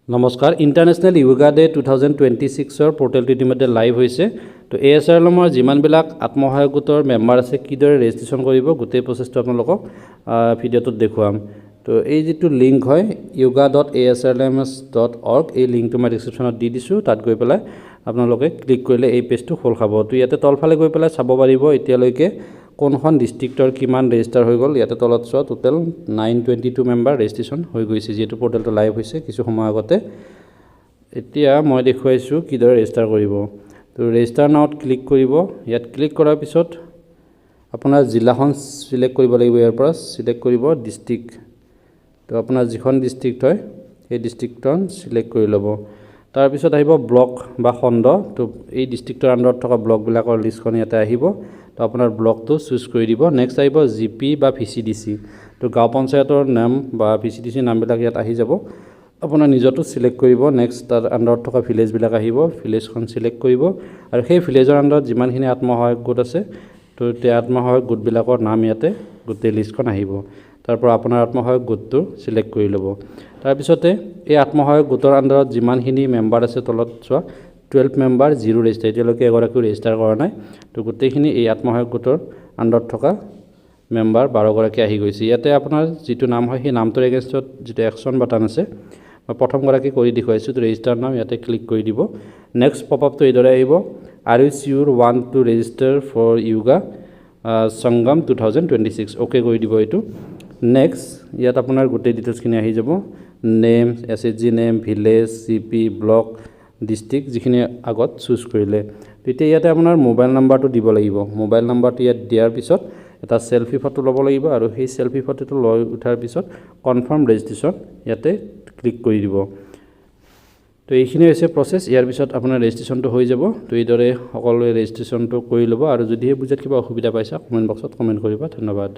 নমস্কাৰ international yoga day 2026 পোৰ্টেলটো ইতিমধ্যে live হৈছে তো এএছআৰএমৰ যিমানবিলাক আত্মসহায়ক গোটৰ মেম্বাৰ আছে কিদৰে ৰেজিষ্ট্ৰেশ্যন কৰিব গোটেই প্ৰচেছটো আপোনালোকক ভিডিঅ'টোত দেখুৱাম তো এই যেটো লিংক হয় yoga.asrlems.org এই লিংকটো মই ডেসক্ৰিপচনত দি দিছো তাত গৈ পেলাই আপোনালোকে ক্লিক কৰিলে এই পেজটো খোল খাব তো ইয়াতে তলফালে গৈ পেলাই চাব পাৰিব এতিয়ালৈকে কোনখন ডিস্ট্ৰিক্টৰ কিমান ৰেজিষ্টাৰ হৈ গ'ল ইয়াতে তলত চোৱা টোটাল 922 মেম্বাৰ ৰেজিষ্ট্ৰেশ্যন হৈ গৈছে যেটো পোৰ্টেলটো লাইভ হৈছে কিছু সময় আগতে এতিয়া মই দেখুৱাইছো কিদৰে ৰেজিষ্টাৰ কৰিব তো ৰেজিষ্টাৰ নাওত ক্লিক কৰিব ইয়াত ক্লিক কৰাৰ পিছত আপোনাৰ জিলাখন সিলেক্ট কৰিব লাগিব ইয়াৰ পৰা সিলেক্ট কৰিব ডিস্ট্ৰিক্ট তো আপোনাৰ যিখন ডিস্ট্ৰিক্ট হয় এই ডিস্ট্ৰিক্টখন সিলেক্ট কৰি ল'ব তাৰ পিছত আহিব ব্লক বা খণ্ড তো এই ডিস্ট্ৰিক্টৰ আন্ডাৰত থকা ব্লক বিলাকৰ লিষ্টখন ইয়াতে আহিব তো আপোনাৰ ব্লকটো চুজ কৰি দিব নেক্সট আহিব জিপি বা ভিচিডিসি তো গাঁও পঞ্চায়তৰ নাম বা ভিচিডিসি নামবিলাক ইয়াত আহি যাব আপোনাৰ নিজটো সিলেক্ট কৰিব নেক্সট তাৰ আন্ডাৰত থকা ভিলেজ বিলাক আহিব ভিলেজখন সিলেক্ট কৰিব আৰু সেই ভিলেজৰ আন্ডাৰত যিমানখিনি আত্মসহায়ক গোট আছে তো তে আত্মসহায়ক গোট বিলাকৰ নাম ইয়াতে গোটেই লিষ্টখন আহিব তাৰপৰ আপোনাৰ আত্মসহায়ক গোটটো সিলেক্ট কৰি ল'ব তাৰ পিছতে এই আত্মসহায়ক গোটৰ আন্ডাৰত যিমানখিনি মেম্বাৰ আছে তলত চোৱা 12 মেম্বাৰ জিৰো ৰেজিষ্টাৰ এতিয়ালৈকে এগৰাকীও ৰেজিষ্টাৰ কৰা নাই তো গোটেইখিনি এই আত্মসহায়ক গোটৰ আন্ডাৰত থকা মেম্বাৰ 12 গৰাকী আহি গৈছে ইয়াতে আপোনাৰ যেটো নাম হয় সেই নামটোৰ এগেইনষ্টত যেটো একশন বাটন আছে মই প্ৰথম গৰাকী কৰি দেখুৱাইছো তো ৰেজিষ্টাৰ নাম ইয়াতে ক্লিক কৰি দিব নেক্সট পপআপটো এইদৰে আহিব are you sure want to register for yoga Sangam 2026 okay কৰি দিব এটো নেক্সট ইয়াত আপোনাৰ গোটেই ডিটেইলছখিনি আহি যাব নেম এসএসজি নেম ভিলেজ সিপি ব্লক ডিস্ট্ৰিক্ট যিখিনি আগত চুজ কৰিলে তেতিয়া ইয়াতে আপোনাৰ মোবাইল নাম্বাৰটো দিব লাগিব মোবাইল নাম্বাৰটো ইয়াত দিয়াৰ পিছত এটা সেলফি ফটো ল'ব লাগিব আৰু সেই সেলফি ফটোটো লৈ উঠাৰ পিছত কনফাৰ্ম ৰেজিষ্ট্ৰেচন ইয়াতে ক্লিক কৰি দিব তো এইখিনি হৈছে প্ৰসেছ ইয়াৰ পিছত আপোনাৰ ৰেজিষ্ট্ৰেচনটো হৈ যাব তো এইদৰে সকলোৱে ৰেজিষ্ট্ৰেচনটো কৰি ল'ব আৰু যদিহে বুজাত কিবা অসুবিধা পাইছা কমেন্ট বক্সত কমেন্ট কৰিবা ধন্যবাদ